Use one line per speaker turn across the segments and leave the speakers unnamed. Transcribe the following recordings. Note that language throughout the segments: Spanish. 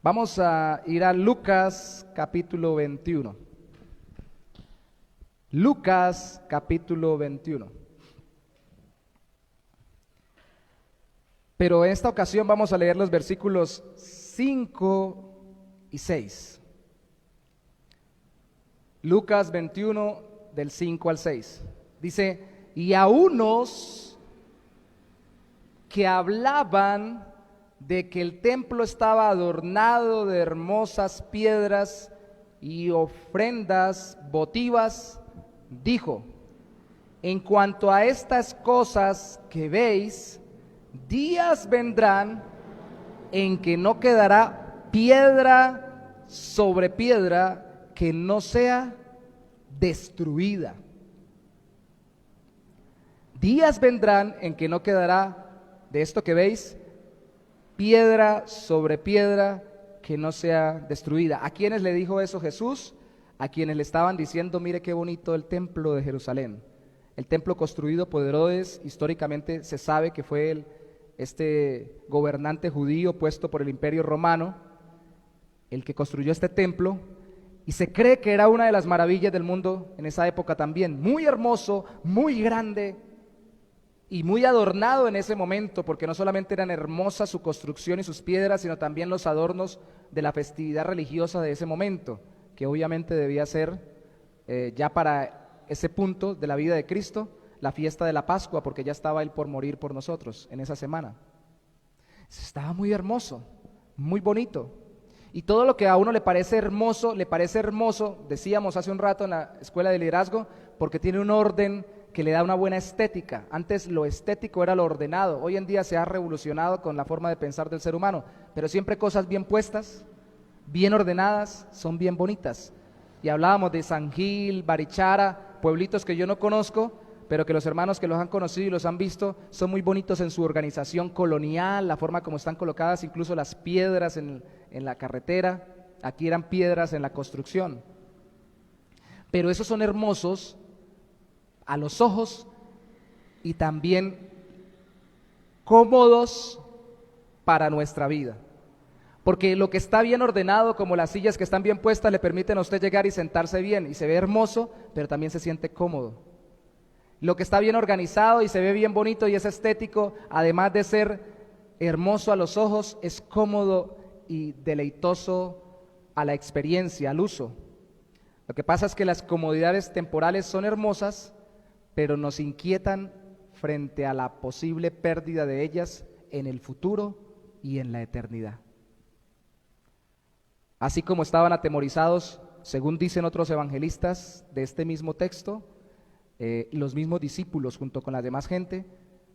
Vamos a ir a Lucas capítulo 21. Lucas capítulo 21. Pero en esta ocasión vamos a leer los versículos 5 y 6. Lucas 21 del 5 al 6. Dice, y a unos que hablaban de que el templo estaba adornado de hermosas piedras y ofrendas votivas, dijo, en cuanto a estas cosas que veis, días vendrán en que no quedará piedra sobre piedra que no sea destruida. Días vendrán en que no quedará de esto que veis piedra sobre piedra que no sea destruida. ¿A quiénes le dijo eso Jesús? A quienes le estaban diciendo, mire qué bonito el templo de Jerusalén. El templo construido por Herodes, históricamente se sabe que fue este gobernante judío puesto por el Imperio Romano, el que construyó este templo, y se cree que era una de las maravillas del mundo en esa época también. Muy hermoso, muy grande y muy adornado en ese momento, porque no solamente eran hermosas su construcción y sus piedras, sino también los adornos de la festividad religiosa de ese momento, que obviamente debía ser ya para ese punto de la vida de Cristo, la fiesta de la Pascua, porque ya estaba Él por morir por nosotros en esa semana. Estaba muy hermoso, muy bonito. Y todo lo que a uno le parece hermoso, decíamos hace un rato en la escuela de liderazgo, porque tiene un orden que le da una buena estética. Antes lo estético era lo ordenado, hoy en día se ha revolucionado con la forma de pensar del ser humano, pero siempre cosas bien puestas, bien ordenadas, son bien bonitas. Y hablábamos de San Gil, Barichara, pueblitos que yo no conozco, pero que los hermanos que los han conocido y los han visto son muy bonitos en su organización colonial, la forma como están colocadas, incluso las piedras en la carretera, aquí eran piedras en la construcción. Pero esos son hermosos a los ojos y también cómodos para nuestra vida. Porque lo que está bien ordenado, como las sillas que están bien puestas, le permiten a usted llegar y sentarse bien y se ve hermoso, pero también se siente cómodo. Lo que está bien organizado y se ve bien bonito y es estético, además de ser hermoso a los ojos, es cómodo y deleitoso a la experiencia, al uso. Lo que pasa es que las comodidades temporales son hermosas, pero nos inquietan frente a la posible pérdida de ellas en el futuro y en la eternidad. Así como estaban atemorizados, según dicen otros evangelistas de este mismo texto, los mismos discípulos junto con la demás gente,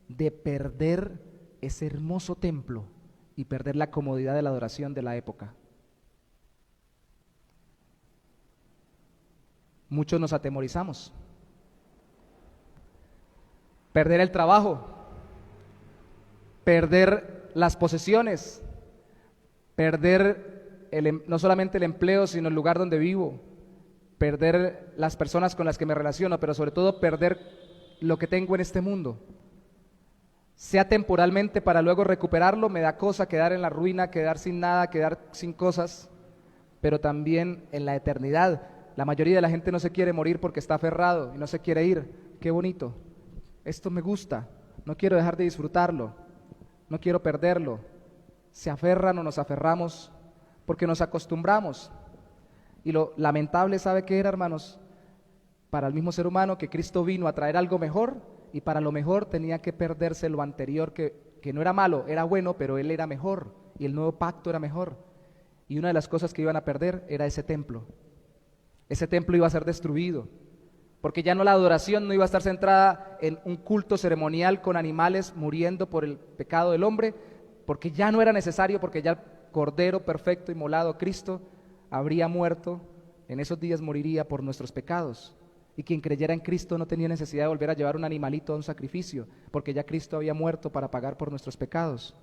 de perder ese hermoso templo y perder la comodidad de la adoración de la época. Muchos nos atemorizamos. Perder el trabajo, perder las posesiones, perder no solamente el empleo, sino el lugar donde vivo, perder las personas con las que me relaciono, pero sobre todo perder lo que tengo en este mundo, sea temporalmente para luego recuperarlo. Me da cosa quedar en la ruina, quedar sin nada, quedar sin cosas, pero también en la eternidad. La mayoría de la gente no se quiere morir porque está aferrado y no se quiere ir. Qué bonito, esto me gusta, no quiero dejar de disfrutarlo, no quiero perderlo. Se aferran o nos aferramos porque nos acostumbramos. Y lo lamentable, ¿sabe qué era, hermanos? Para el mismo ser humano, que Cristo vino a traer algo mejor, y para lo mejor tenía que perderse lo anterior, que no era malo, era bueno, pero Él era mejor, y el nuevo pacto era mejor. Y una de las cosas que iban a perder era ese templo. Ese templo iba a ser destruido, porque ya no, la adoración no iba a estar centrada en un culto ceremonial con animales muriendo por el pecado del hombre, porque ya no era necesario, porque ya el Cordero perfecto inmolado, Cristo, habría muerto, en esos días moriría por nuestros pecados. Y quien creyera en Cristo no tenía necesidad de volver a llevar un animalito a un sacrificio, porque ya Cristo había muerto para pagar por nuestros pecados.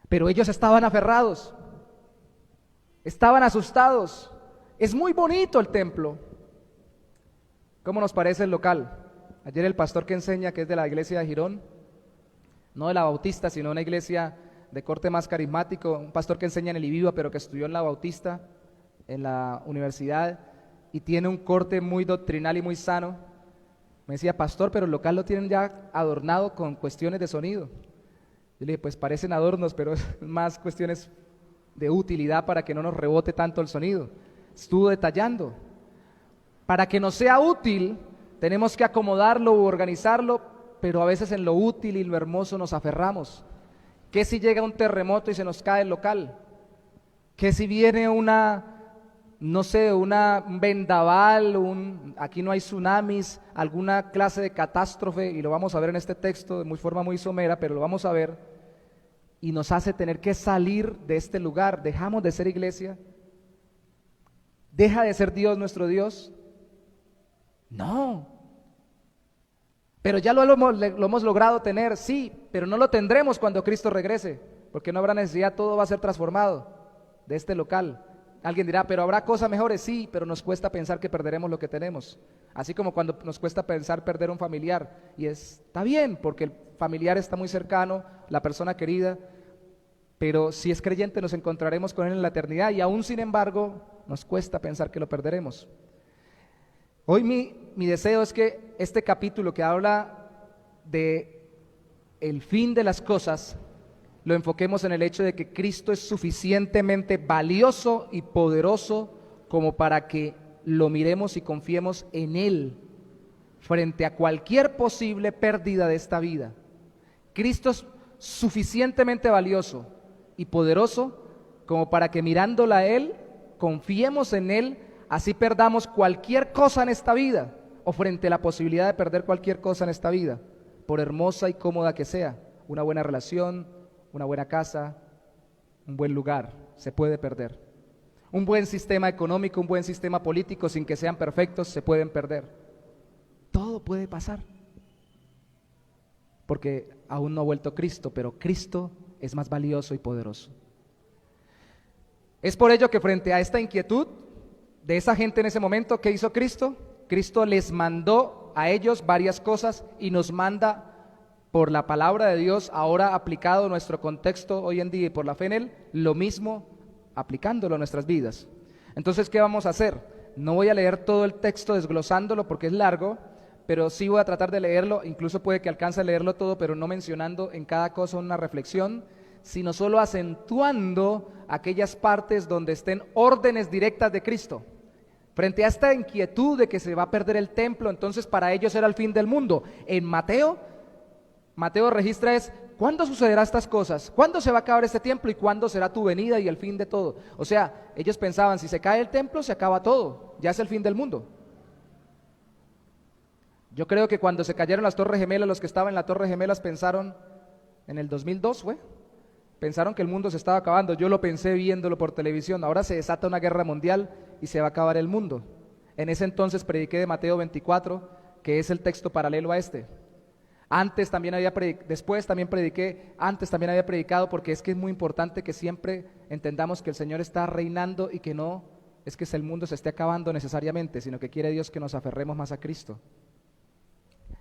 Pero ellos estaban aferrados, estaban asustados. Es muy bonito el templo. ¿Cómo nos parece el local? Ayer el pastor que enseña, que es de la iglesia de Girón, no de la Bautista, sino una iglesia de corte más carismático, un pastor que enseña en el IVIVA, pero que estudió en la Bautista, en la universidad, y tiene un corte muy doctrinal y muy sano. Me decía, pastor, pero el local lo tienen ya adornado con cuestiones de sonido. Yo le dije, pues parecen adornos, pero es más cuestiones de utilidad para que no nos rebote tanto el sonido. Estuvo detallando. Para que nos sea útil, tenemos que acomodarlo u organizarlo, pero a veces en lo útil y lo hermoso nos aferramos. ¿Qué si llega un terremoto y se nos cae el local? ¿Qué si viene un vendaval, aquí no hay tsunamis, alguna clase de catástrofe, y lo vamos a ver en este texto de forma muy somera, pero lo vamos a ver, y nos hace tener que salir de este lugar? ¿Dejamos de ser iglesia? ¿Deja de ser Dios nuestro Dios? No. Pero ya lo hemos logrado tener, sí, pero no lo tendremos cuando Cristo regrese, porque no habrá necesidad, todo va a ser transformado de este local. Alguien dirá, pero habrá cosas mejores, sí, pero nos cuesta pensar que perderemos lo que tenemos. Así como cuando nos cuesta pensar perder un familiar, y está bien, porque el familiar está muy cercano, la persona querida, pero si es creyente nos encontraremos con él en la eternidad, y aún sin embargo nos cuesta pensar que lo perderemos. Hoy mi deseo es que este capítulo que habla de el fin de las cosas, lo enfoquemos en el hecho de que Cristo es suficientemente valioso y poderoso como para que lo miremos y confiemos en Él frente a cualquier posible pérdida de esta vida. Cristo es suficientemente valioso y poderoso como para que mirándola a Él, confiemos en Él, así perdamos cualquier cosa en esta vida, o frente a la posibilidad de perder cualquier cosa en esta vida, por hermosa y cómoda que sea. Una buena relación, una buena casa, un buen lugar, se puede perder. Un buen sistema económico, un buen sistema político, sin que sean perfectos, se pueden perder. Todo puede pasar, porque aún no ha vuelto Cristo, pero Cristo es más valioso y poderoso. Es por ello que frente a esta inquietud de esa gente en ese momento, ¿qué hizo Cristo? Cristo les mandó a ellos varias cosas y nos manda por la palabra de Dios, ahora aplicado a nuestro contexto hoy en día y por la fe en Él, lo mismo aplicándolo a nuestras vidas. Entonces, ¿qué vamos a hacer? No voy a leer todo el texto desglosándolo porque es largo, pero sí voy a tratar de leerlo, incluso puede que alcance a leerlo todo, pero no mencionando en cada cosa una reflexión, sino solo acentuando aquellas partes donde estén órdenes directas de Cristo. Frente a esta inquietud de que se va a perder el templo, entonces para ellos era el fin del mundo. En Mateo registra ¿cuándo sucederán estas cosas? ¿Cuándo se va a acabar este templo y cuándo será tu venida y el fin de todo? O sea, ellos pensaban, si se cae el templo, se acaba todo, ya es el fin del mundo. Yo creo que cuando se cayeron las Torres Gemelas, los que estaban en las Torres Gemelas pensaron, en el 2002 pensaron que el mundo se estaba acabando. Yo lo pensé viéndolo por televisión. Ahora se desata una guerra mundial y se va a acabar el mundo. En ese entonces prediqué de Mateo 24, que es el texto paralelo a este. Antes también había predicado, porque es que es muy importante que siempre entendamos que el Señor está reinando y que no es que el mundo se esté acabando necesariamente, sino que quiere Dios que nos aferremos más a Cristo.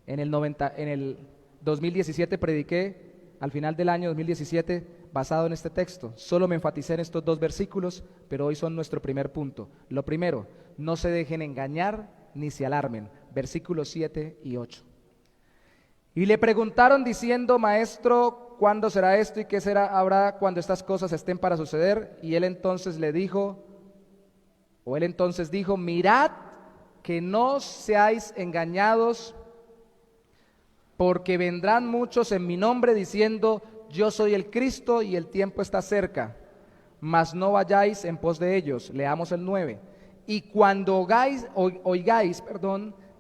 En el 2017 prediqué, al final del año 2017, basado en este texto. Solo me enfaticé en estos dos versículos, pero hoy son nuestro primer punto. Lo primero, no se dejen engañar ni se alarmen. Versículos 7 y 8. Y le preguntaron diciendo, Maestro, ¿cuándo será esto y qué habrá cuando estas cosas estén para suceder? Y él entonces dijo, mirad que no seáis engañados, porque vendrán muchos en mi nombre diciendo, yo soy el Cristo y el tiempo está cerca, mas no vayáis en pos de ellos. Leamos el 9. Y cuando oigáis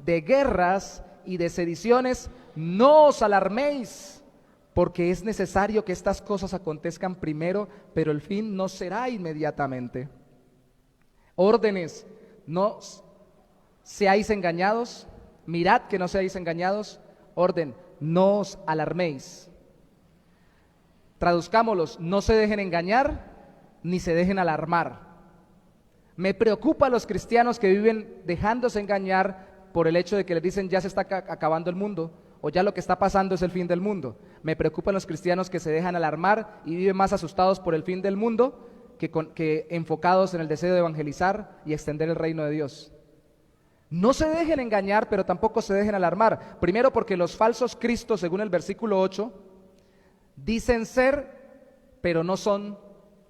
de guerras y de sediciones, no os alarméis, porque es necesario que estas cosas acontezcan primero, pero el fin no será inmediatamente. Órdenes, no seáis engañados, mirad que no seáis engañados. Orden, no os alarméis. Traduzcámoslos, no se dejen engañar ni se dejen alarmar. Me preocupa a los cristianos que viven dejándose engañar por el hecho de que les dicen ya se está acabando el mundo, ¿O ya lo que está pasando es el fin del mundo? Me preocupan los cristianos que se dejan alarmar y viven más asustados por el fin del mundo que enfocados en el deseo de evangelizar y extender el reino de Dios. No se dejen engañar, pero tampoco se dejen alarmar. Primero porque los falsos cristos, según el versículo 8, dicen ser, pero no son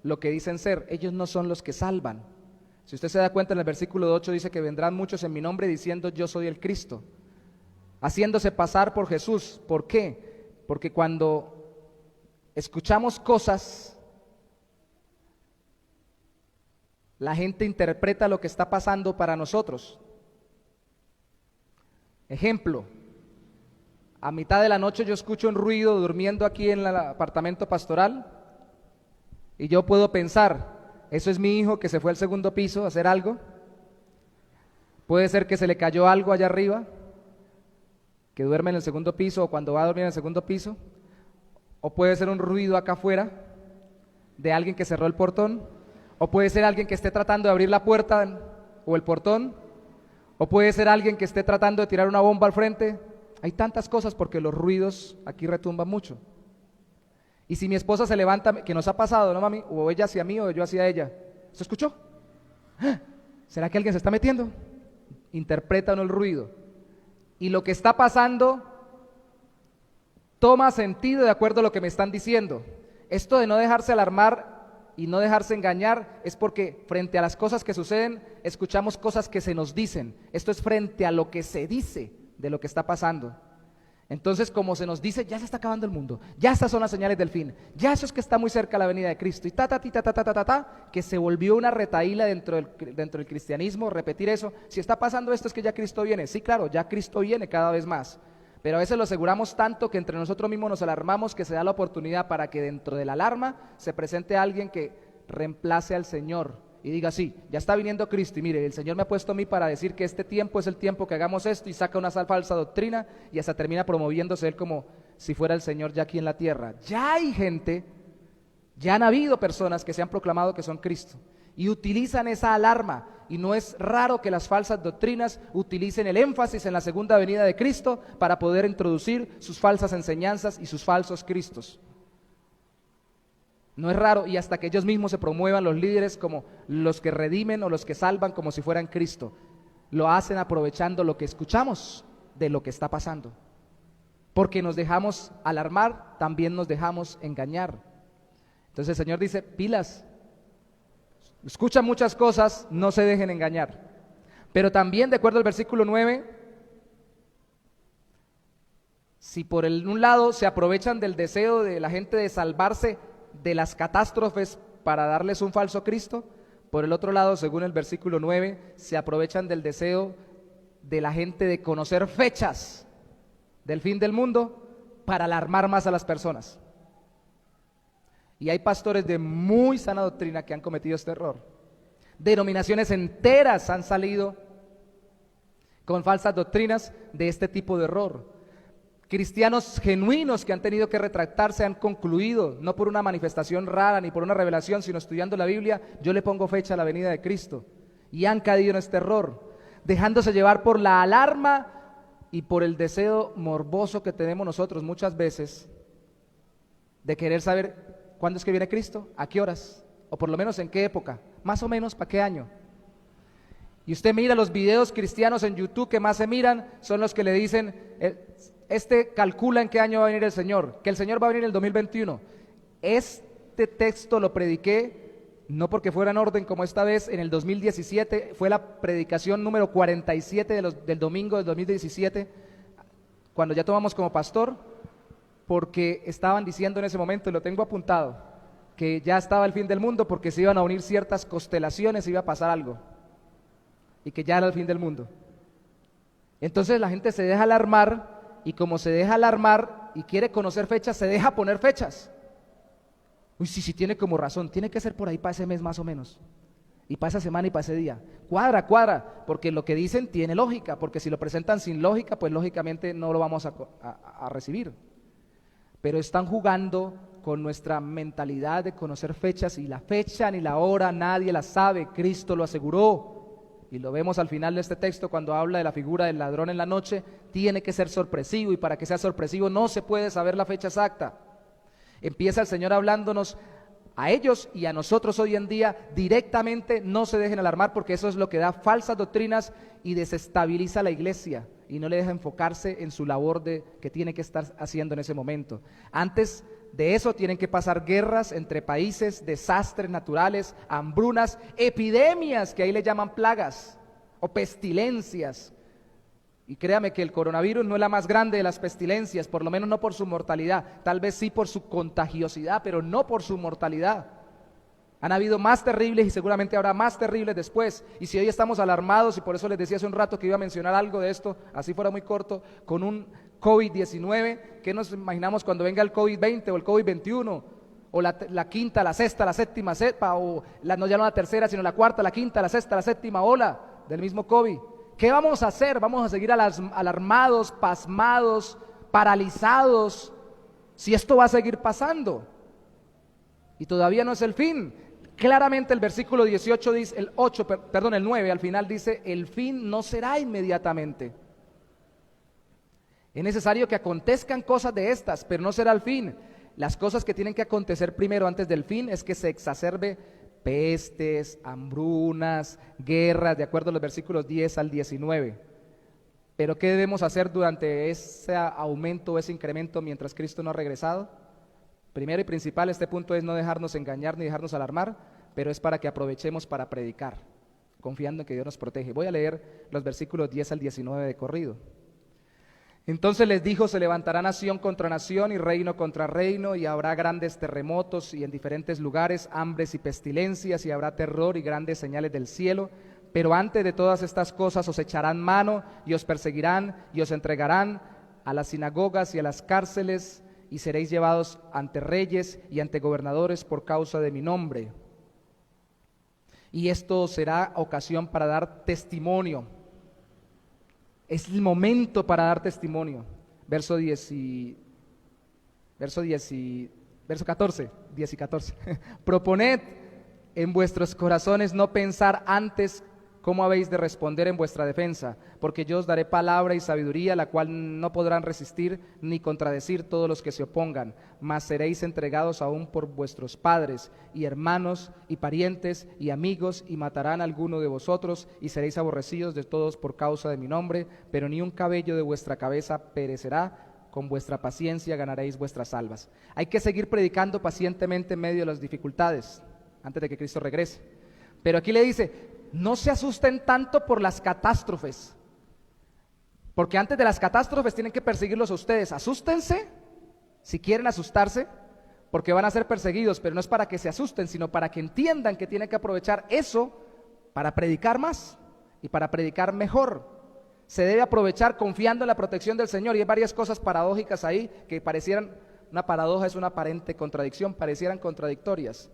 lo que dicen ser. Ellos no son los que salvan. Si usted se da cuenta, en el versículo 8 dice que vendrán muchos en mi nombre diciendo yo soy el Cristo, haciéndose pasar por Jesús. ¿Por qué? Porque cuando escuchamos cosas, la gente interpreta lo que está pasando para nosotros. Ejemplo, a mitad de la noche yo escucho un ruido durmiendo aquí en el apartamento pastoral y yo puedo pensar, eso es mi hijo que se fue al segundo piso a hacer algo. Puede ser que se le cayó algo allá arriba, que duerme en el segundo piso o cuando va a dormir en el segundo piso. O puede ser un ruido acá afuera de alguien que cerró el portón. O puede ser alguien que esté tratando de abrir la puerta o el portón. O puede ser alguien que esté tratando de tirar una bomba al frente. Hay tantas cosas porque los ruidos aquí retumban mucho. Y si mi esposa se levanta, que nos ha pasado, ¿no, mami? O ella hacia mí o yo hacia ella. ¿Se escuchó? ¿Será que alguien se está metiendo? Interpreta uno el ruido. Y lo que está pasando toma sentido de acuerdo a lo que me están diciendo. Esto de no dejarse alarmar y no dejarse engañar es porque frente a las cosas que suceden, escuchamos cosas que se nos dicen. Esto es frente a lo que se dice de lo que está pasando. Entonces, como se nos dice, ya se está acabando el mundo, ya estas son las señales del fin, ya eso es que está muy cerca la venida de Cristo, y que se volvió una retahíla dentro del cristianismo, repetir eso. Si está pasando esto es que ya Cristo viene. Sí, claro, ya Cristo viene cada vez más, pero a veces lo aseguramos tanto que entre nosotros mismos nos alarmamos, que se da la oportunidad para que dentro de la alarma se presente alguien que reemplace al Señor y diga, sí, ya está viniendo Cristo, y mire, el Señor me ha puesto a mí para decir que este tiempo es el tiempo que hagamos esto, y saca una falsa doctrina y hasta termina promoviéndose él como si fuera el Señor ya aquí en la tierra. Ya hay gente, ya han habido personas que se han proclamado que son Cristo y utilizan esa alarma, y no es raro que las falsas doctrinas utilicen el énfasis en la segunda venida de Cristo para poder introducir sus falsas enseñanzas y sus falsos cristos. No es raro, y hasta que ellos mismos se promuevan los líderes como los que redimen o los que salvan como si fueran Cristo. Lo hacen aprovechando lo que escuchamos de lo que está pasando. Porque nos dejamos alarmar, también nos dejamos engañar. Entonces el Señor dice, pilas, escuchan muchas cosas, no se dejen engañar. Pero también, de acuerdo al versículo 9, si por un lado se aprovechan del deseo de la gente de salvarse de las catástrofes para darles un falso Cristo, por el otro lado, según el versículo 9, se aprovechan del deseo de la gente de conocer fechas del fin del mundo para alarmar más a las personas. Y hay pastores de muy sana doctrina que han cometido este error. Denominaciones enteras han salido con falsas doctrinas de este tipo de error. Cristianos genuinos que han tenido que retractarse han concluido, no por una manifestación rara ni por una revelación, sino estudiando la Biblia, yo le pongo fecha a la venida de Cristo, y han caído en este error, dejándose llevar por la alarma y por el deseo morboso que tenemos nosotros muchas veces de querer saber cuándo es que viene Cristo, a qué horas, o por lo menos en qué época, más o menos para qué año. Y usted mira los videos cristianos en YouTube que más se miran, son los que le dicen, calcula en qué año va a venir el Señor, que el Señor va a venir en el 2021. Este texto lo prediqué, no porque fuera en orden como esta vez, en el 2017, fue la predicación número 47 del domingo del 2017, cuando ya tomamos como pastor, porque estaban diciendo en ese momento, y lo tengo apuntado, que ya estaba el fin del mundo porque se iban a unir ciertas constelaciones, iba a pasar algo, y que ya era el fin del mundo. Entonces la gente se deja alarmar, y como se deja alarmar y quiere conocer fechas, se deja poner fechas. Uy, sí, tiene como razón, tiene que ser por ahí para ese mes más o menos, y para esa semana y para ese día. Cuadra, porque lo que dicen tiene lógica, porque si lo presentan sin lógica, pues lógicamente no lo vamos a recibir. Pero están jugando con nuestra mentalidad de conocer fechas, y la fecha ni la hora nadie la sabe, Cristo lo aseguró. y lo vemos al final de este texto cuando habla de la figura del ladrón en la noche, tiene que ser sorpresivo, y para que sea sorpresivo no se puede saber la fecha exacta. Empieza el Señor hablándonos a ellos y a nosotros hoy en día directamente. No se dejen alarmar, porque eso es lo que da falsas doctrinas y desestabiliza a la iglesia y no le deja enfocarse en su labor que tiene que estar haciendo en ese momento. Antes de eso tienen que pasar guerras entre países, desastres naturales, hambrunas, epidemias, que ahí le llaman plagas, o pestilencias. Y créame que el coronavirus no es la más grande de las pestilencias, por lo menos no por su mortalidad, tal vez sí por su contagiosidad, pero no por su mortalidad. Han habido más terribles y seguramente habrá más terribles después. Y si hoy estamos alarmados, y por eso les decía hace un rato que iba a mencionar algo de esto, así fuera muy corto, con un COVID-19, ¿qué nos imaginamos cuando venga el COVID-20 o el COVID-21? O la quinta, la sexta, la séptima cepa, o no ya no la tercera, sino la cuarta, la quinta, la sexta, la séptima ola del mismo COVID. ¿Qué vamos a hacer? ¿Vamos a seguir alarmados, pasmados, paralizados, si esto va a seguir pasando? Y todavía no es el fin. Claramente el versículo 18 dice, el 9 al final dice, el fin no será inmediatamente. Es necesario que acontezcan cosas de estas, pero no será el fin. Las cosas que tienen que acontecer primero antes del fin es que se exacerbe pestes, hambrunas, guerras, de acuerdo a los versículos 10 al 19. Pero ¿qué debemos hacer durante ese aumento, ese incremento mientras Cristo no ha regresado? Primero y principal, este punto es no dejarnos engañar ni dejarnos alarmar, pero es para que aprovechemos para predicar, confiando en que Dios nos protege. Voy a leer los versículos 10 al 19 de corrido. Entonces les dijo, se levantará nación contra nación y reino contra reino, y habrá grandes terremotos y en diferentes lugares hambres y pestilencias, y habrá terror y grandes señales del cielo. Pero antes de todas estas cosas os echarán mano y os perseguirán y os entregarán a las sinagogas y a las cárceles, y seréis llevados ante reyes y ante gobernadores por causa de mi nombre. Y esto será ocasión para dar testimonio. Es el momento para dar testimonio. Verso 14, 10 y 14. Proponed en vuestros corazones no pensar antes cómo habéis de responder en vuestra defensa, porque yo os daré palabra y sabiduría, la cual no podrán resistir ni contradecir todos los que se opongan, mas seréis entregados aún por vuestros padres y hermanos y parientes y amigos, y matarán a alguno de vosotros, y seréis aborrecidos de todos por causa de mi nombre, pero ni un cabello de vuestra cabeza perecerá. Con vuestra paciencia ganaréis vuestras almas. Hay que seguir predicando pacientemente en medio de las dificultades, antes de que Cristo regrese. Pero aquí le dice, no se asusten tanto por las catástrofes, porque antes de las catástrofes tienen que perseguirlos a ustedes. Asústense si quieren asustarse, porque van a ser perseguidos, pero no es para que se asusten, sino para que entiendan que tienen que aprovechar eso para predicar más y para predicar mejor. Se debe aprovechar confiando en la protección del Señor, y hay varias cosas paradójicas ahí que parecieran, una paradoja es una aparente contradicción, parecieran contradictorias.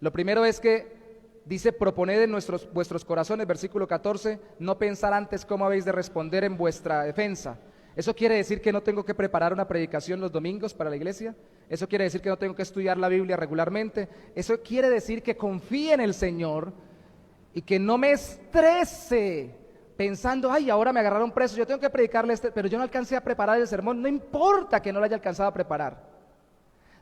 Lo primero es que dice, proponed en vuestros corazones, versículo 14, no pensar antes cómo habéis de responder en vuestra defensa. ¿Eso quiere decir que no tengo que preparar una predicación los domingos para la iglesia? ¿Eso quiere decir que no tengo que estudiar la Biblia regularmente? Eso quiere decir que confíe en el Señor y que no me estrese pensando, ay, ahora me agarraron preso, yo tengo que predicarle pero yo no alcancé a preparar el sermón. No importa que no lo haya alcanzado a preparar.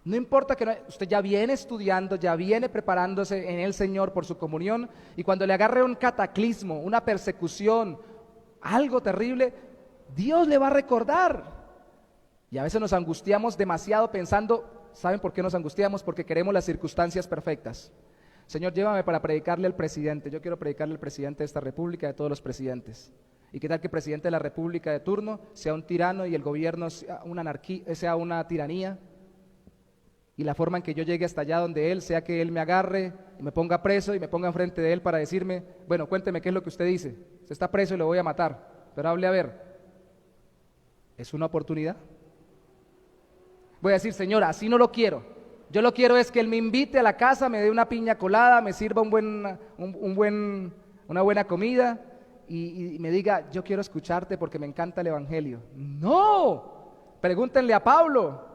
No importa que usted ya viene estudiando, ya viene preparándose en el Señor por su comunión, y cuando le agarre un cataclismo, una persecución, algo terrible, Dios le va a recordar. Y a veces nos angustiamos demasiado pensando, ¿saben por qué nos angustiamos? Porque queremos las circunstancias perfectas. Señor, llévame para predicarle al presidente. Yo quiero predicarle al presidente de esta república, de todos los presidentes. ¿Y qué tal que el presidente de la república de turno sea un tirano y el gobierno sea una anarquía, sea una tiranía? Y la forma en que yo llegue hasta allá donde él, sea que él me agarre y me ponga preso y me ponga enfrente de él para decirme, bueno, cuénteme qué es lo que usted dice. Usted está preso y lo voy a matar, pero hable a ver. ¿Es una oportunidad? Voy a decir, Señor, así no lo quiero. Yo lo quiero es que él me invite a la casa, me dé una piña colada, me sirva una buena comida y me diga, yo quiero escucharte porque me encanta el evangelio. No, pregúntenle a Pablo.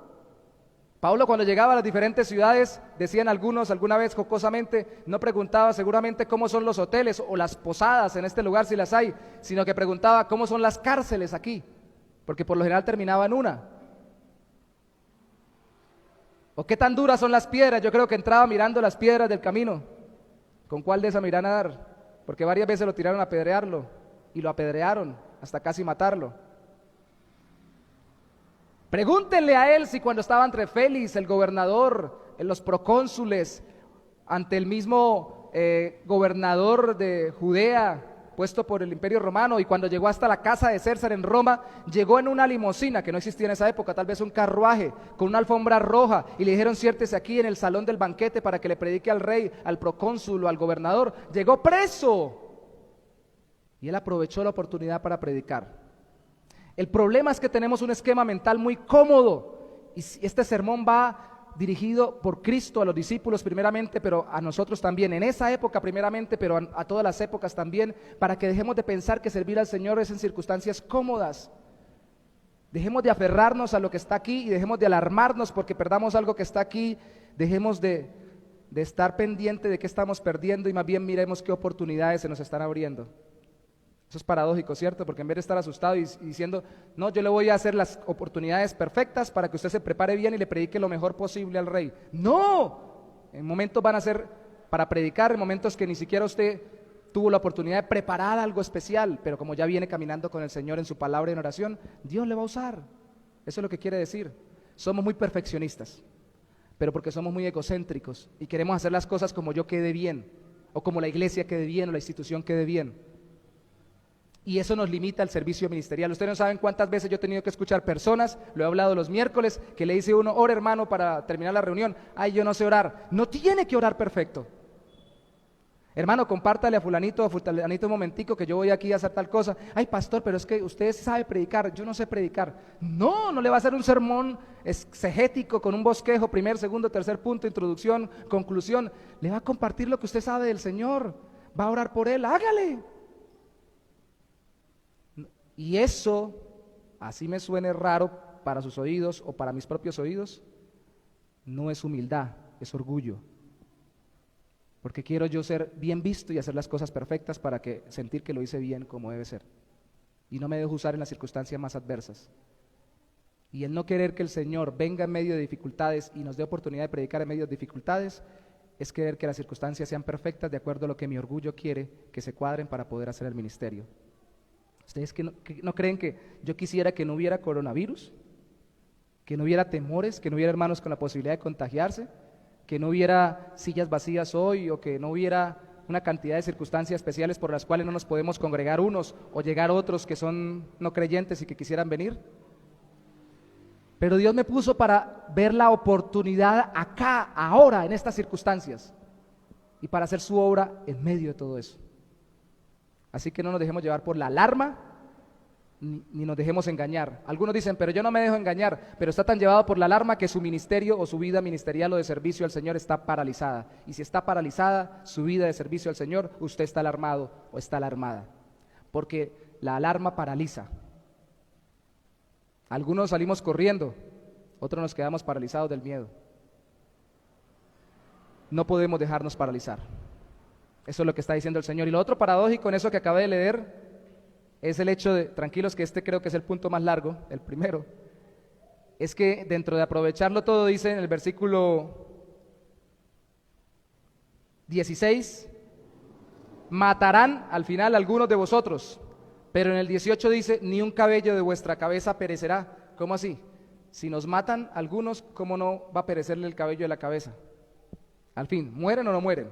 Pablo, cuando llegaba a las diferentes ciudades, decían algunos alguna vez jocosamente, no preguntaba seguramente cómo son los hoteles o las posadas en este lugar si las hay, sino que preguntaba cómo son las cárceles aquí, porque por lo general terminaba en una. O qué tan duras son las piedras. Yo creo que entraba mirando las piedras del camino. ¿Con cuál de esas me irán a dar? Porque varias veces lo tiraron a apedrearlo y lo apedrearon hasta casi matarlo. Pregúntenle a él si cuando estaba entre Félix, el gobernador, los procónsules, ante el mismo gobernador de Judea, puesto por el Imperio Romano, y cuando llegó hasta la casa de César en Roma, llegó en una limusina, que no existía en esa época, tal vez un carruaje, con una alfombra roja, y le dijeron siéntese aquí en el salón del banquete para que le predique al rey, al procónsul o al gobernador. Llegó preso, y él aprovechó la oportunidad para predicar. El problema es que tenemos un esquema mental muy cómodo, y este sermón va dirigido por Cristo a los discípulos primeramente, pero a nosotros también, en esa época primeramente, pero a todas las épocas también, para que dejemos de pensar que servir al Señor es en circunstancias cómodas. Dejemos de aferrarnos a lo que está aquí y dejemos de alarmarnos porque perdamos algo que está aquí. Dejemos de estar pendiente de qué estamos perdiendo y más bien miremos qué oportunidades se nos están abriendo. Eso es paradójico, ¿cierto? Porque en vez de estar asustado y diciendo, no, yo le voy a hacer las oportunidades perfectas para que usted se prepare bien y le predique lo mejor posible al rey. No, en momentos van a ser para predicar, en momentos que ni siquiera usted tuvo la oportunidad de preparar algo especial, pero como ya viene caminando con el Señor en su palabra y en oración, Dios le va a usar. Eso es lo que quiere decir. Somos muy perfeccionistas, pero porque somos muy egocéntricos y queremos hacer las cosas como yo quede bien, o como la iglesia quede bien, o la institución quede bien. Y eso nos limita al servicio ministerial. Ustedes no saben cuántas veces yo he tenido que escuchar personas, lo he hablado los miércoles, que le dice uno, ora hermano para terminar la reunión. Ay, yo no sé orar. No tiene que orar perfecto. Hermano, compártale a fulanito un momentico que yo voy aquí a hacer tal cosa. Ay, pastor, pero es que usted sabe predicar, yo no sé predicar. No, no le va a hacer un sermón exegético con un bosquejo, primer, segundo, tercer punto, introducción, conclusión. Le va a compartir lo que usted sabe del Señor. Va a orar por él, hágale. Y eso, así me suene raro para sus oídos o para mis propios oídos, no es humildad, es orgullo. Porque quiero yo ser bien visto y hacer las cosas perfectas para sentir que lo hice bien como debe ser. Y no me dejo usar en las circunstancias más adversas. Y el no querer que el Señor venga en medio de dificultades y nos dé oportunidad de predicar en medio de dificultades, es querer que las circunstancias sean perfectas de acuerdo a lo que mi orgullo quiere que se cuadren para poder hacer el ministerio. ¿Ustedes que no creen que yo quisiera que no hubiera coronavirus? Que no hubiera temores, que no hubiera hermanos con la posibilidad de contagiarse, que no hubiera sillas vacías hoy o que no hubiera una cantidad de circunstancias especiales por las cuales no nos podemos congregar unos o llegar otros que son no creyentes y que quisieran venir. Pero Dios me puso para ver la oportunidad acá, ahora, en estas circunstancias y para hacer su obra en medio de todo eso. Así que no nos dejemos llevar por la alarma, ni nos dejemos engañar. Algunos dicen, pero yo no me dejo engañar, pero está tan llevado por la alarma que su ministerio o su vida ministerial o de servicio al Señor está paralizada. Y si está paralizada su vida de servicio al Señor, usted está alarmado o está alarmada. Porque la alarma paraliza. Algunos salimos corriendo, otros nos quedamos paralizados del miedo. No podemos dejarnos paralizar. Eso es lo que está diciendo el Señor. Y lo otro paradójico en eso que acabé de leer es el hecho de, tranquilos que este creo que es el punto más largo, el primero, es que dentro de aprovecharlo todo dice en el versículo 16, matarán al final algunos de vosotros, pero en el 18 dice, ni un cabello de vuestra cabeza perecerá. ¿Cómo así? Si nos matan algunos, ¿cómo no va a perecerle el cabello de la cabeza? Al fin, ¿mueren o no mueren?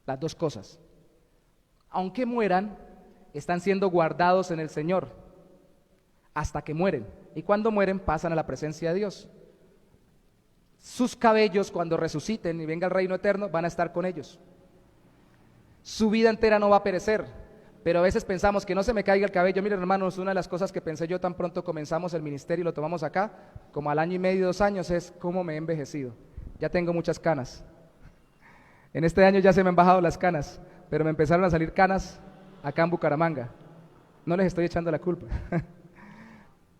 Las dos cosas. Aunque mueran, están siendo guardados en el Señor hasta que mueren. Y cuando mueren, pasan a la presencia de Dios. Sus cabellos, cuando resuciten y venga el reino eterno, van a estar con ellos. Su vida entera no va a perecer. Pero a veces pensamos que no se me caiga el cabello. Miren, hermanos, una de las cosas que pensé yo tan pronto comenzamos el ministerio y lo tomamos acá, como al año y medio, 2 años, es cómo me he envejecido. Ya tengo muchas canas. En este año ya se me han bajado las canas, pero me empezaron a salir canas acá en Bucaramanga. No les estoy echando la culpa.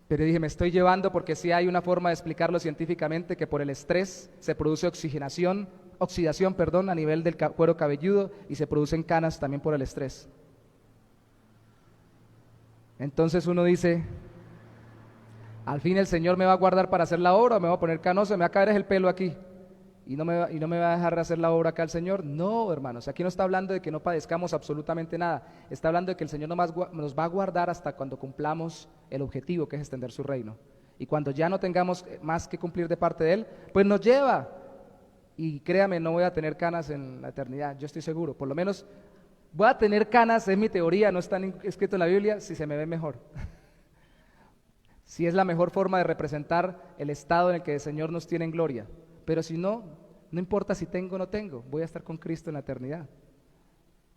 Pero dije, me estoy llevando porque sí hay una forma de explicarlo científicamente, que por el estrés se produce oxidación, a nivel del cuero cabelludo y se producen canas también por el estrés. Entonces uno dice, al fin el Señor me va a guardar para hacer la obra, o me va a poner canoso, me va a caer el pelo aquí y no me va a dejar hacer la obra acá el Señor. No, hermanos, aquí no está hablando de que no padezcamos absolutamente nada, está hablando de que el Señor nos va a guardar hasta cuando cumplamos el objetivo, que es extender su reino. Y cuando ya no tengamos más que cumplir de parte de Él, pues nos lleva. Y créame, no voy a tener canas en la eternidad, yo estoy seguro. Por lo menos voy a tener canas, es mi teoría, no está escrito en la Biblia, si se me ve mejor. Si es la mejor forma de representar el estado en el que el Señor nos tiene en gloria. Pero si no, no importa si tengo o no tengo, voy a estar con Cristo en la eternidad.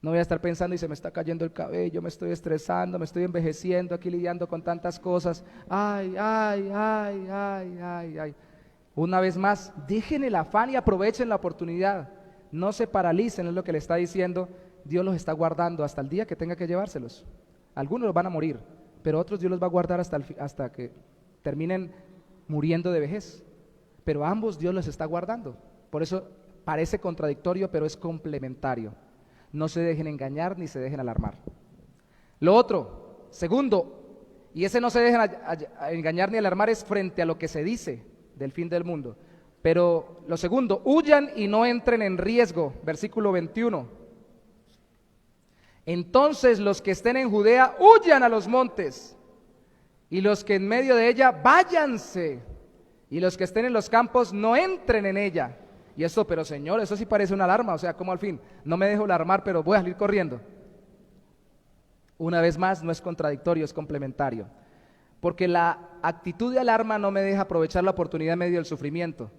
No voy a estar pensando y se me está cayendo el cabello, me estoy estresando, me estoy envejeciendo aquí lidiando con tantas cosas. Ay. Una vez más, dejen el afán y aprovechen la oportunidad. No se paralicen, es lo que le está diciendo. Dios los está guardando hasta el día que tenga que llevárselos. Algunos los van a morir, pero otros Dios los va a guardar hasta que terminen muriendo de vejez. Pero a ambos Dios los está guardando. Por eso parece contradictorio, pero es complementario. No se dejen engañar ni se dejen alarmar. Lo otro, segundo, y ese no se dejen engañar ni alarmar, es frente a lo que se dice del fin del mundo. Pero lo segundo, huyan y no entren en riesgo. Versículo 21. Entonces los que estén en Judea huyan a los montes, y los que en medio de ella váyanse, y los que estén en los campos no entren en ella. Y eso, pero Señor, eso sí parece una alarma, o sea, ¿cómo al fin? No me dejo alarmar, pero voy a salir corriendo. Una vez más, no es contradictorio, es complementario. Porque la actitud de alarma no me deja aprovechar la oportunidad en medio del sufrimiento.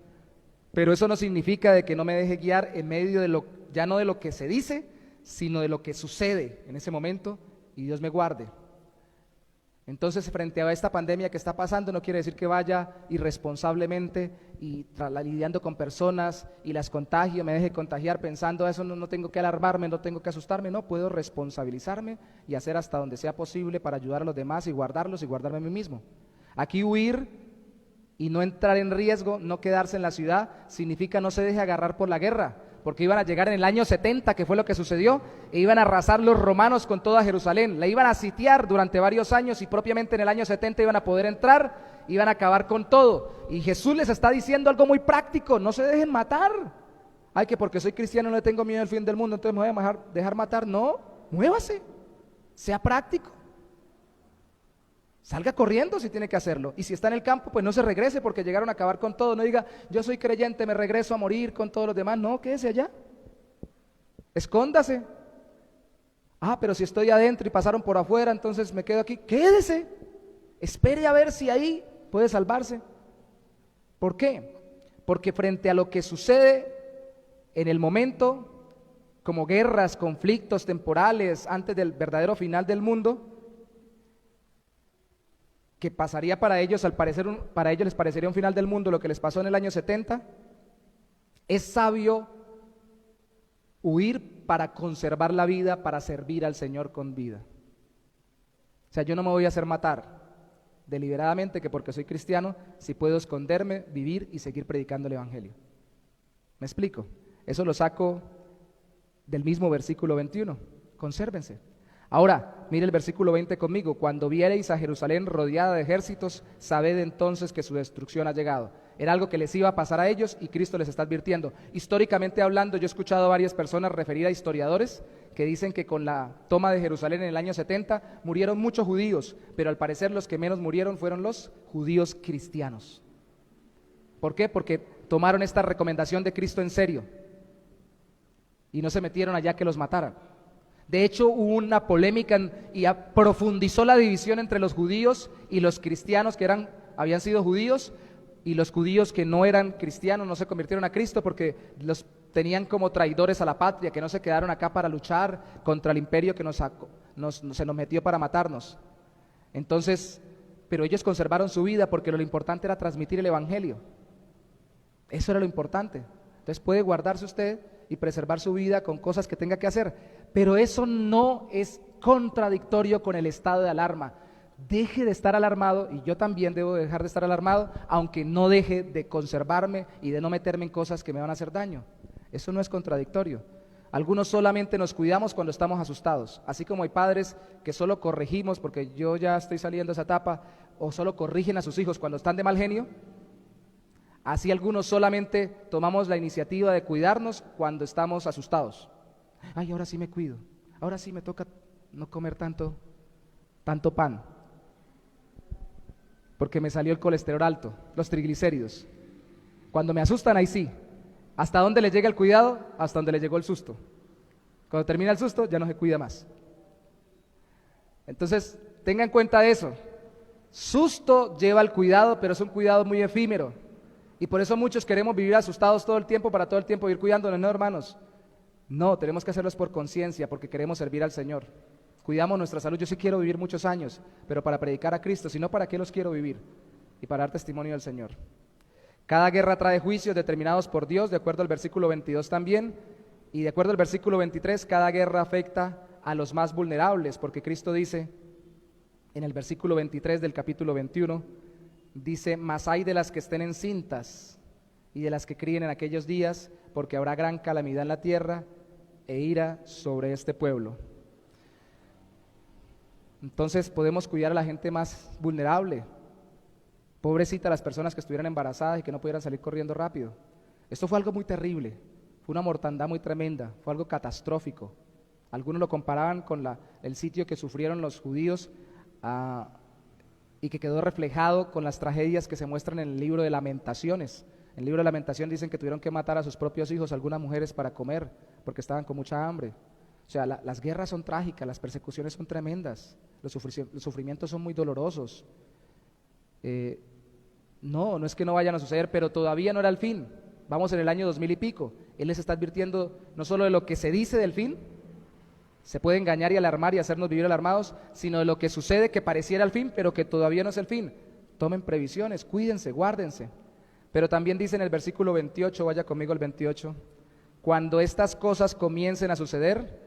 Pero eso no significa de que no me deje guiar en medio de ya no de lo que se dice, sino de lo que sucede en ese momento, y Dios me guarde. Entonces, frente a esta pandemia que está pasando, no quiere decir que vaya irresponsablemente y lidiando con personas y las contagio, me deje contagiar pensando eso, no tengo que alarmarme, no tengo que asustarme, no, puedo responsabilizarme y hacer hasta donde sea posible para ayudar a los demás y guardarlos y guardarme a mí mismo. Aquí huir y no entrar en riesgo, no quedarse en la ciudad, significa no se deje agarrar por la guerra, porque iban a llegar en el año 70, que fue lo que sucedió, e iban a arrasar los romanos con toda Jerusalén, la iban a sitiar durante varios años y propiamente en el año 70 iban a poder entrar, iban a acabar con todo. Y Jesús les está diciendo algo muy práctico: no se dejen matar. Ay, que porque soy cristiano no le tengo miedo al fin del mundo, entonces me voy a dejar matar. No, muévase, sea práctico. Salga corriendo si tiene que hacerlo. Y si está en el campo, pues no se regrese porque llegaron a acabar con todo. No diga, yo soy creyente, me regreso a morir con todos los demás. No, quédese allá. Escóndase. Ah, pero si estoy adentro y pasaron por afuera, entonces me quedo aquí. Quédese. Espere a ver si ahí puede salvarse. ¿Por qué? Porque frente a lo que sucede en el momento, como guerras, conflictos temporales, antes del verdadero final del mundo, que pasaría para ellos, al parecer para ellos les parecería un final del mundo lo que les pasó en el año 70, es sabio huir para conservar la vida, para servir al Señor con vida. O sea, yo no me voy a hacer matar deliberadamente, que porque soy cristiano, si puedo esconderme, vivir y seguir predicando el Evangelio. ¿Me explico? Eso lo saco del mismo versículo 21, consérvense. Ahora, mire el versículo 20 conmigo: cuando viereis a Jerusalén rodeada de ejércitos, sabed entonces que su destrucción ha llegado. Era algo que les iba a pasar a ellos y Cristo les está advirtiendo. Históricamente hablando, yo he escuchado a varias personas referir a historiadores que dicen que con la toma de Jerusalén en el año 70 murieron muchos judíos, pero al parecer los que menos murieron fueron los judíos cristianos. ¿Por qué? Porque tomaron esta recomendación de Cristo en serio y no se metieron allá que los mataran. De hecho, hubo una polémica y profundizó la división entre los judíos y los cristianos que habían sido judíos, y los judíos que no eran cristianos, no se convirtieron a Cristo porque los tenían como traidores a la patria, que no se quedaron acá para luchar contra el imperio que se nos metió para matarnos. Entonces, pero ellos conservaron su vida porque lo importante era transmitir el Evangelio. Eso era lo importante. Entonces puede guardarse usted y preservar su vida con cosas que tenga que hacer, pero eso no es contradictorio con el estado de alarma. deje de estar alarmado, y yo también debo dejar de estar alarmado, aunque no deje de conservarme y de no meterme en cosas que me van a hacer daño. Eso no es contradictorio. Algunos solamente nos cuidamos cuando estamos asustados, así como hay padres que solo corregimos, porque yo ya estoy saliendo de esa etapa, o solo corrigen a sus hijos cuando están de mal genio. Así algunos solamente tomamos la iniciativa de cuidarnos cuando estamos asustados. Ay, ahora sí me cuido, ahora sí me toca no comer tanto pan, porque me salió el colesterol alto, los triglicéridos. Cuando me asustan, ahí sí. ¿Hasta dónde le llega el cuidado? Hasta donde le llegó el susto. Cuando termina el susto, ya no se cuida más. Entonces, tenga en cuenta eso. Susto lleva al cuidado, pero es un cuidado muy efímero. Y por eso muchos queremos vivir asustados todo el tiempo para todo el tiempo ir cuidándonos, ¿no, hermanos? No, tenemos que hacerlos por conciencia, porque queremos servir al Señor. Cuidamos nuestra salud. Yo sí quiero vivir muchos años, pero para predicar a Cristo, si no, ¿para qué los quiero vivir? Y para dar testimonio del Señor. Cada guerra trae juicios determinados por Dios, de acuerdo al versículo 22 también, y de acuerdo al versículo 23, cada guerra afecta a los más vulnerables, porque Cristo dice, en el versículo 23 del capítulo 21, dice, mas hay de las que estén encintas y de las que críen en aquellos días, porque habrá gran calamidad en la tierra e ira sobre este pueblo. Entonces podemos cuidar a la gente más vulnerable. Pobrecita las personas que estuvieran embarazadas y que no pudieran salir corriendo rápido. Esto fue algo muy terrible, fue una mortandad muy tremenda, fue algo catastrófico. Algunos lo comparaban con el sitio que sufrieron los judíos y que quedó reflejado con las tragedias que se muestran en el libro de Lamentaciones. En el libro de Lamentaciones dicen que tuvieron que matar a sus propios hijos, algunas mujeres, para comer, porque estaban con mucha hambre. O sea, las guerras son trágicas, las persecuciones son tremendas, los sufrimientos son muy dolorosos. No es que no vayan a suceder, pero todavía no era el fin. Vamos en el año 2000 y pico. Él les está advirtiendo no solo de lo que se dice del fin, se puede engañar y alarmar y hacernos vivir alarmados, sino de lo que sucede que pareciera el fin, pero que todavía no es el fin. Tomen previsiones, cuídense, guárdense. Pero también dice en el versículo 28, vaya conmigo al 28, cuando estas cosas comiencen a suceder,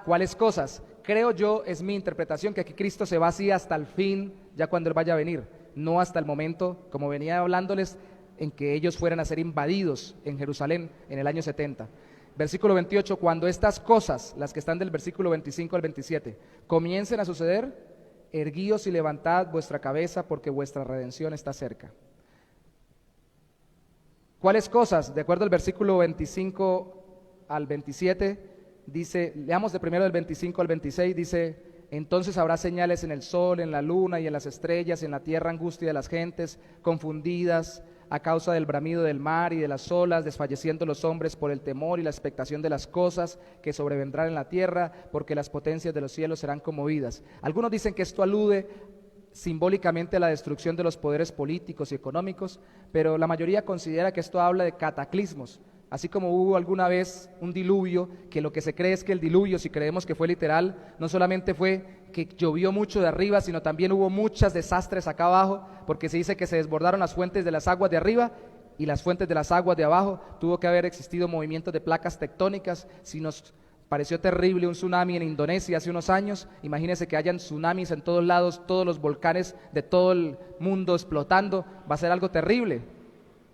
¿cuáles cosas? Creo yo, es mi interpretación, que aquí Cristo se va así hasta el fin, ya cuando Él vaya a venir, no hasta el momento, como venía hablándoles, en que ellos fueran a ser invadidos en Jerusalén en el año 70. Versículo 28, cuando estas cosas, las que están del versículo 25 al 27, comiencen a suceder, erguíos y levantad vuestra cabeza, porque vuestra redención está cerca. ¿Cuáles cosas? De acuerdo al versículo 25 al 27, dice, leamos de primero del 25 al 26, dice, entonces habrá señales en el sol, en la luna y en las estrellas, en la tierra angustia de las gentes, confundidas a causa del bramido del mar y de las olas, desfalleciendo los hombres por el temor y la expectación de las cosas que sobrevendrán en la tierra, porque las potencias de los cielos serán conmovidas. Algunos dicen que esto alude simbólicamente a la destrucción de los poderes políticos y económicos, pero la mayoría considera que esto habla de cataclismos. Así como hubo alguna vez un diluvio, que lo que se cree es que el diluvio, si creemos que fue literal, no solamente fue que llovió mucho de arriba, sino también hubo muchos desastres acá abajo, porque se dice que se desbordaron las fuentes de las aguas de arriba y las fuentes de las aguas de abajo. Tuvo que haber existido movimientos de placas tectónicas. Si nos pareció terrible un tsunami en Indonesia hace unos años, imagínense que hayan tsunamis en todos lados, todos los volcanes de todo el mundo explotando, va a ser algo terrible.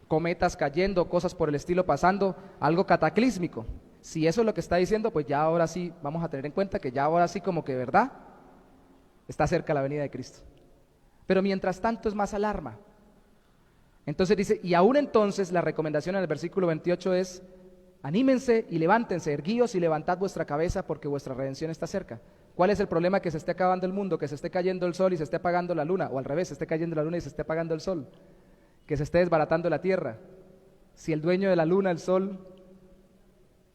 Cometas cayendo, cosas por el estilo pasando, algo cataclísmico. Si eso es lo que está diciendo, pues ya ahora sí vamos a tener en cuenta que ya ahora sí como que verdad está cerca la venida de Cristo. Pero mientras tanto es más alarma. Entonces dice, y aún entonces la recomendación en el versículo 28 es, anímense y levántense, erguíos y levantad vuestra cabeza, porque vuestra redención está cerca. ¿Cuál es el problema? Que se esté acabando el mundo, que se esté cayendo el sol y se esté apagando la luna, o al revés, se esté cayendo la luna y se esté apagando el sol, que se esté desbaratando la tierra. Si el dueño de la luna, el sol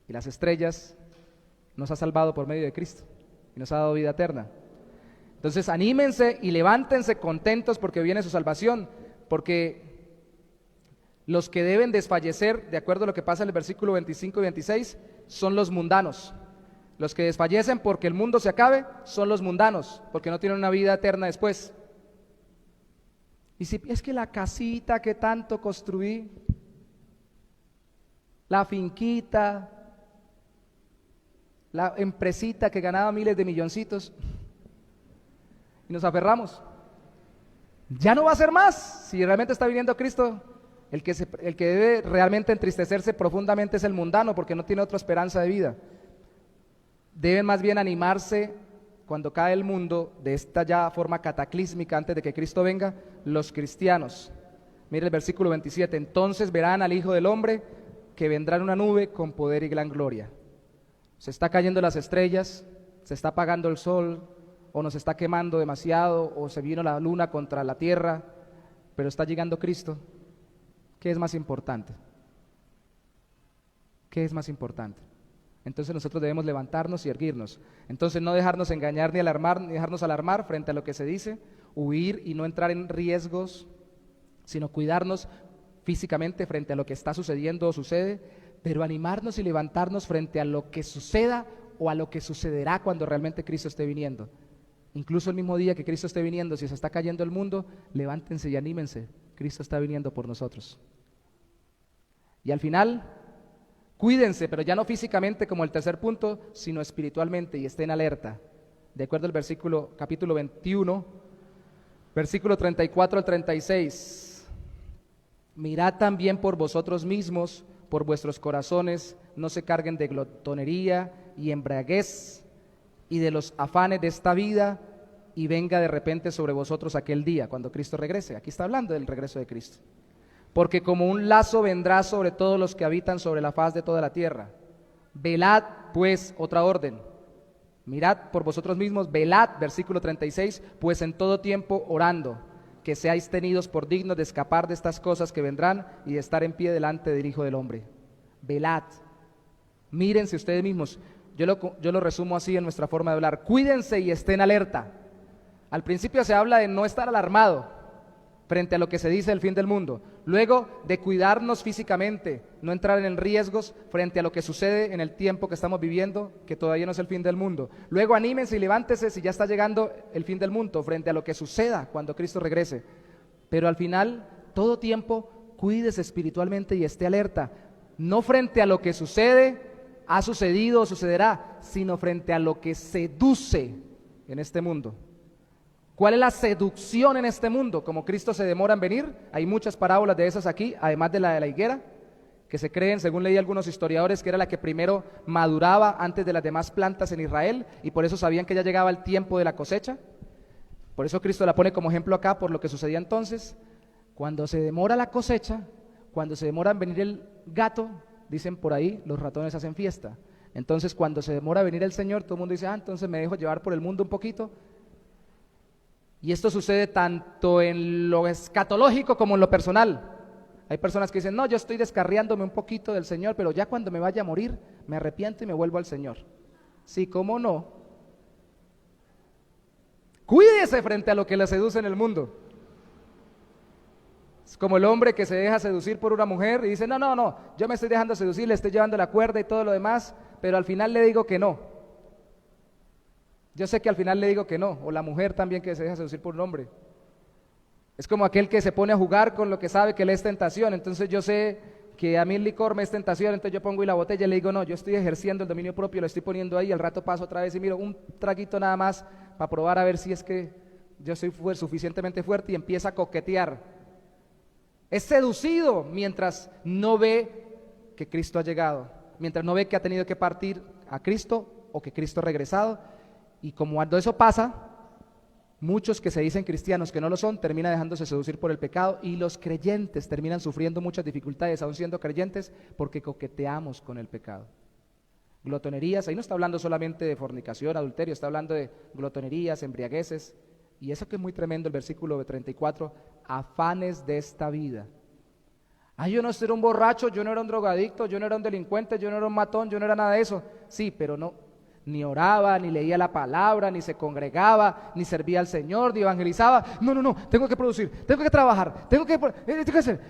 y las estrellas nos ha salvado por medio de Cristo y nos ha dado vida eterna. Entonces anímense y levántense contentos porque viene su salvación, porque los que deben desfallecer, de acuerdo a lo que pasa en el versículo 25 y 26, son los mundanos. Los que desfallecen porque el mundo se acabe son los mundanos, porque no tienen una vida eterna después. Y si es que la casita que tanto construí, la finquita, la empresita que ganaba miles de milloncitos, y nos aferramos. Ya no va a ser más. Si realmente está viniendo Cristo, el que debe realmente entristecerse profundamente es el mundano, porque no tiene otra esperanza de vida. Deben más bien animarse cuando cae el mundo de esta ya forma cataclísmica antes de que Cristo venga, los cristianos. Mire el versículo 27, entonces verán al Hijo del Hombre que vendrá en una nube con poder y gran gloria. Se está cayendo las estrellas, se está apagando el sol, o nos está quemando demasiado, o se vino la luna contra la tierra, pero está llegando Cristo. ¿Qué es más importante? ¿Qué es más importante? Entonces nosotros debemos levantarnos y erguirnos. Entonces no dejarnos engañar ni alarmar, ni dejarnos alarmar frente a lo que se dice, huir y no entrar en riesgos, sino cuidarnos físicamente frente a lo que está sucediendo o sucede, pero animarnos y levantarnos frente a lo que suceda o a lo que sucederá cuando realmente Cristo esté viniendo. Incluso el mismo día que Cristo esté viniendo, si se está cayendo el mundo, levántense y anímense, Cristo está viniendo por nosotros. Y al final, cuídense, pero ya no físicamente como el tercer punto, sino espiritualmente, y estén alerta. De acuerdo al versículo, capítulo 21, versículo 34 al 36. Mirad también por vosotros mismos, por vuestros corazones, no se carguen de glotonería y embriaguez y de los afanes de esta vida, y venga de repente sobre vosotros aquel día, cuando Cristo regrese. Aquí está hablando del regreso de Cristo. Porque como un lazo vendrá sobre todos los que habitan sobre la faz de toda la tierra. Velad, pues, otra orden. Mirad por vosotros mismos, velad, versículo 36, pues en todo tiempo orando, que seáis tenidos por dignos de escapar de estas cosas que vendrán y de estar en pie delante del Hijo del Hombre. Velad. Mírense ustedes mismos. Yo lo resumo así en nuestra forma de hablar. Cuídense y estén alerta. Al principio se habla de no estar alarmado frente a lo que se dice del fin del mundo. Luego de cuidarnos físicamente, no entrar en riesgos frente a lo que sucede en el tiempo que estamos viviendo, que todavía no es el fin del mundo. Luego anímense y levántese si ya está llegando el fin del mundo, frente a lo que suceda cuando Cristo regrese. Pero al final, todo tiempo, cuídese espiritualmente y esté alerta. No frente a lo que sucede, ha sucedido o sucederá, sino frente a lo que seduce en este mundo. ¿Cuál es la seducción en este mundo? Como Cristo se demora en venir, hay muchas parábolas de esas aquí, además de la higuera, que se creen, según leí algunos historiadores, que era la que primero maduraba antes de las demás plantas en Israel, y por eso sabían que ya llegaba el tiempo de la cosecha. Por eso Cristo la pone como ejemplo acá, por lo que sucedía entonces. Cuando se demora la cosecha, cuando se demora en venir el gato, dicen por ahí, los ratones hacen fiesta. Entonces cuando se demora venir el Señor, todo el mundo dice, entonces me dejo llevar por el mundo un poquito. Y esto sucede tanto en lo escatológico como en lo personal. Hay personas que dicen, no, yo estoy descarriándome un poquito del Señor, pero ya cuando me vaya a morir, me arrepiento y me vuelvo al Señor. Sí, ¿cómo no? Cuídese frente a lo que le seduce en el mundo. Es como el hombre que se deja seducir por una mujer y dice, no, yo me estoy dejando seducir, le estoy llevando la cuerda y todo lo demás, pero al final le digo que no. Yo sé que al final le digo que no, o la mujer también que se deja seducir por un hombre. Es como aquel que se pone a jugar con lo que sabe que le es tentación. Entonces yo sé que a mí el licor me es tentación, entonces yo pongo ahí la botella y le digo, no, yo estoy ejerciendo el dominio propio, lo estoy poniendo ahí, al rato paso otra vez y miro un traguito nada más para probar a ver si es que yo soy suficientemente fuerte, y empieza a coquetear. Es seducido mientras no ve que Cristo ha llegado, mientras no ve que ha tenido que partir a Cristo o que Cristo ha regresado. Y como cuando eso pasa, muchos que se dicen cristianos que no lo son, terminan dejándose seducir por el pecado, y los creyentes terminan sufriendo muchas dificultades, aún siendo creyentes, porque coqueteamos con el pecado. Glotonerías, ahí no está hablando solamente de fornicación, adulterio, está hablando de glotonerías, embriagueces, y eso que es muy tremendo el versículo 34, afanes de esta vida. Yo no era un borracho, yo no era un drogadicto, yo no era un delincuente, yo no era un matón, yo no era nada de eso. Sí, pero no, ni oraba, ni leía la palabra, ni se congregaba, ni servía al Señor, ni evangelizaba. No, tengo que producir, tengo que trabajar, tengo que hacer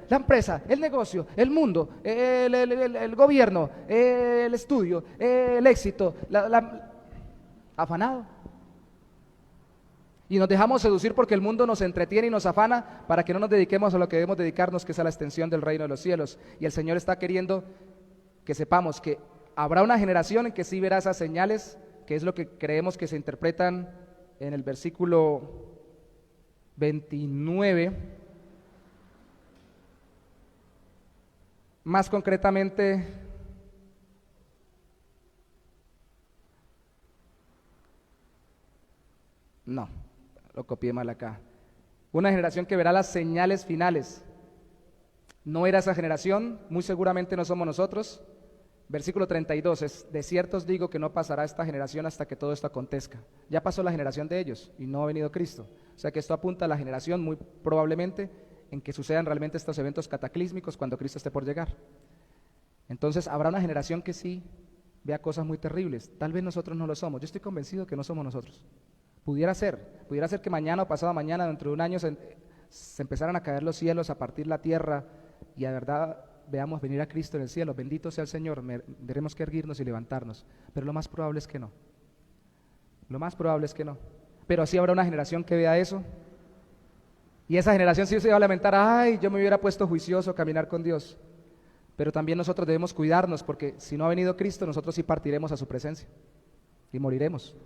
la empresa, el negocio, el mundo, el gobierno, el estudio, el éxito, afanado. Y nos dejamos seducir porque el mundo nos entretiene y nos afana para que no nos dediquemos a lo que debemos dedicarnos, que es a la extensión del reino de los cielos. Y el Señor está queriendo que sepamos que habrá una generación en que sí verá esas señales, que es lo que creemos que se interpretan en el versículo 29, más concretamente, no, lo copié mal acá. Una generación que verá las señales finales. No era esa generación, muy seguramente no somos nosotros. Versículo 32 es: de cierto os digo que no pasará esta generación hasta que todo esto acontezca. Ya pasó la generación de ellos y no ha venido Cristo. O sea que esto apunta a la generación muy probablemente en que sucedan realmente estos eventos cataclísmicos cuando Cristo esté por llegar. Entonces habrá una generación que sí vea cosas muy terribles. Tal vez nosotros no lo somos. Yo estoy convencido que no somos nosotros. Pudiera ser que mañana o pasado mañana, dentro de un año, se empezaran a caer los cielos, a partir la tierra, y a verdad veamos venir a Cristo en el cielo. Bendito sea el Señor, tendremos que erguirnos y levantarnos, pero lo más probable es que no. Lo más probable es que no. Pero así habrá una generación que vea eso, y esa generación sí se va a lamentar: ay, yo me hubiera puesto juicioso a caminar con Dios. Pero también nosotros debemos cuidarnos, porque si no ha venido Cristo, nosotros sí partiremos a su presencia y moriremos.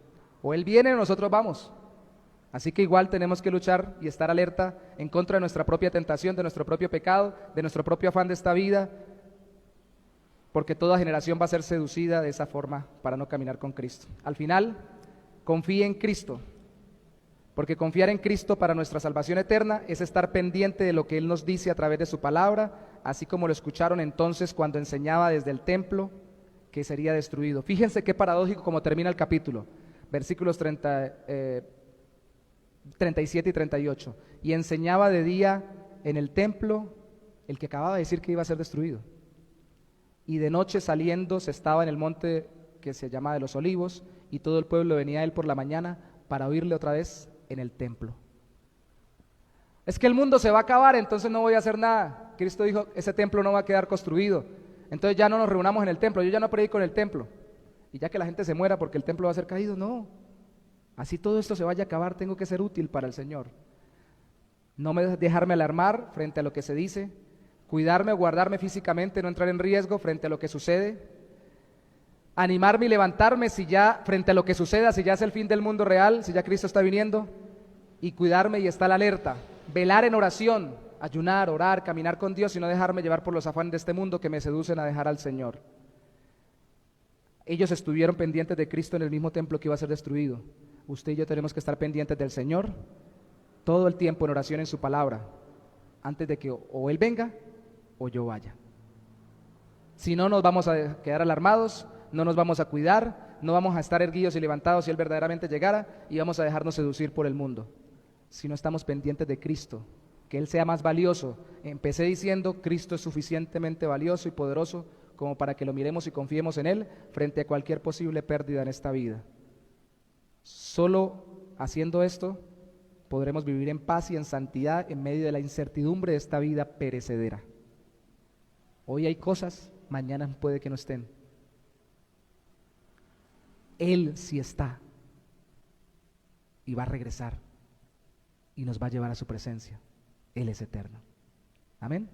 O Él viene o nosotros vamos. Así que igual tenemos que luchar y estar alerta en contra de nuestra propia tentación, de nuestro propio pecado, de nuestro propio afán de esta vida, porque toda generación va a ser seducida de esa forma para no caminar con Cristo. Al final, confíe en Cristo, porque confiar en Cristo para nuestra salvación eterna es estar pendiente de lo que Él nos dice a través de su palabra, así como lo escucharon entonces cuando enseñaba desde el templo que sería destruido. Fíjense qué paradójico como termina el capítulo. Versículos 37 y 38. Y enseñaba de día en el templo el que acababa de decir que iba a ser destruido. Y de noche saliendo se estaba en el monte que se llama de los Olivos, y todo el pueblo venía a él por la mañana para oírle otra vez en el templo. Es que el mundo se va a acabar, entonces no voy a hacer nada. Cristo dijo: ese templo no va a quedar construido, entonces ya no nos reunamos en el templo, yo ya no predico en el templo. Y ya que la gente se muera porque el templo va a ser caído, no. Así todo esto se vaya a acabar, tengo que ser útil para el Señor. No dejarme alarmar frente a lo que se dice, cuidarme, guardarme físicamente, no entrar en riesgo frente a lo que sucede, animarme y levantarme si ya, frente a lo que suceda, si ya es el fin del mundo real, si ya Cristo está viniendo, y cuidarme y estar alerta, velar en oración, ayunar, orar, caminar con Dios y no dejarme llevar por los afanes de este mundo que me seducen a dejar al Señor. Ellos estuvieron pendientes de Cristo en el mismo templo que iba a ser destruido. Usted y yo tenemos que estar pendientes del Señor todo el tiempo en oración en su palabra, antes de que o Él venga o yo vaya. Si no, nos vamos a quedar alarmados, no nos vamos a cuidar, no vamos a estar erguidos y levantados si Él verdaderamente llegara, y vamos a dejarnos seducir por el mundo. Si no estamos pendientes de Cristo, que Él sea más valioso. Empecé diciendo: Cristo es suficientemente valioso y poderoso como para que lo miremos y confiemos en Él frente a cualquier posible pérdida en esta vida. Solo haciendo esto podremos vivir en paz y en santidad en medio de la incertidumbre de esta vida perecedera. Hoy hay cosas, mañana puede que no estén. Él sí está y va a regresar y nos va a llevar a su presencia. Él es eterno. Amén.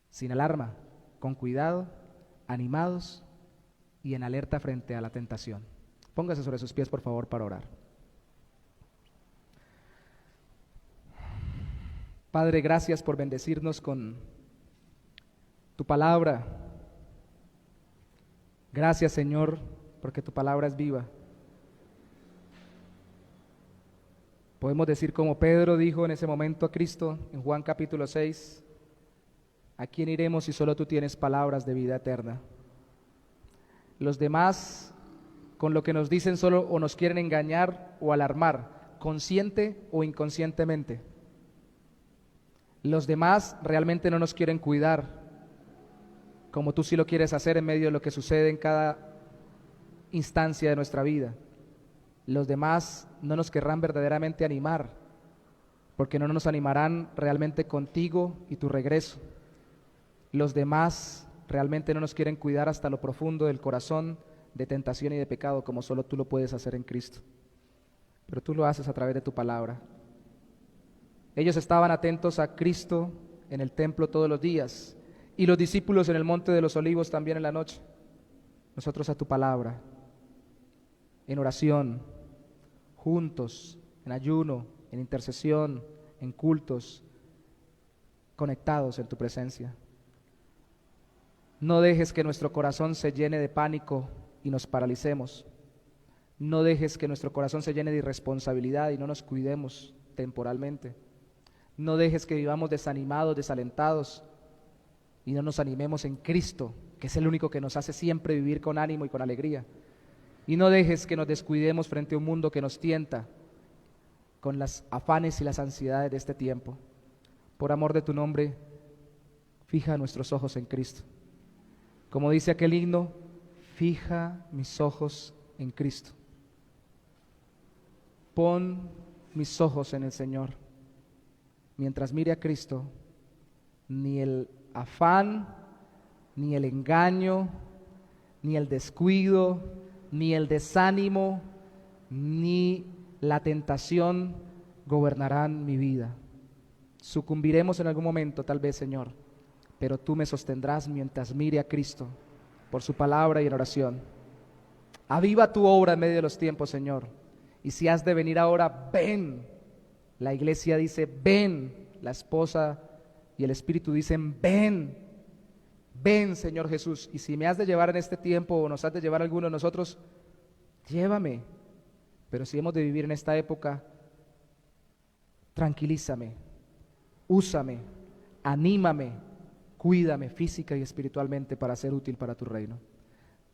Sin alarma, con cuidado, animados y en alerta frente a la tentación. Póngase sobre sus pies, por favor, para orar. Padre, gracias por bendecirnos con tu palabra. Gracias, Señor, porque tu palabra es viva. Podemos decir como Pedro dijo en ese momento a Cristo en Juan capítulo 6: ¿a quién iremos si solo tú tienes palabras de vida eterna? Los demás, con lo que nos dicen, solo o nos quieren engañar o alarmar, consciente o inconscientemente. Los demás realmente no nos quieren cuidar, como tú sí lo quieres hacer en medio de lo que sucede en cada instancia de nuestra vida. Los demás no nos querrán verdaderamente animar, porque no nos animarán realmente contigo y tu regreso. Los demás realmente no nos quieren cuidar hasta lo profundo del corazón, de tentación y de pecado, como solo tú lo puedes hacer en Cristo. Pero tú lo haces a través de tu palabra. Ellos estaban atentos a Cristo en el templo todos los días, y los discípulos en el monte de los Olivos también en la noche. Nosotros a tu palabra, en oración, juntos, en ayuno, en intercesión, en cultos, conectados en tu presencia. No dejes que nuestro corazón se llene de pánico y nos paralicemos. No dejes que nuestro corazón se llene de irresponsabilidad y no nos cuidemos temporalmente. No dejes que vivamos desanimados, desalentados y no nos animemos en Cristo, que es el único que nos hace siempre vivir con ánimo y con alegría. Y no dejes que nos descuidemos frente a un mundo que nos tienta con las afanes y las ansiedades de este tiempo. Por amor de tu nombre, fija nuestros ojos en Cristo. Como dice aquel himno, fija mis ojos en Cristo. Pon mis ojos en el Señor. Mientras mire a Cristo, ni el afán, ni el engaño, ni el descuido, ni el desánimo, ni la tentación gobernarán mi vida. Sucumbiremos en algún momento, tal vez, Señor, pero tú me sostendrás mientras mire a Cristo por su palabra y en oración. Aviva tu obra en medio de los tiempos, Señor. Y si has de venir ahora, ven. La iglesia dice, ven. La esposa y el Espíritu dicen, ven. Ven, Señor Jesús. Y si me has de llevar en este tiempo o nos has de llevar alguno de nosotros, llévame. Pero si hemos de vivir en esta época, tranquilízame, úsame, anímame, cuídame física y espiritualmente para ser útil para tu reino.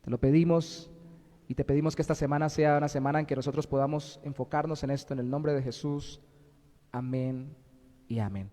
Te lo pedimos y te pedimos que esta semana sea una semana en que nosotros podamos enfocarnos en esto, en el nombre de Jesús. Amén y amén.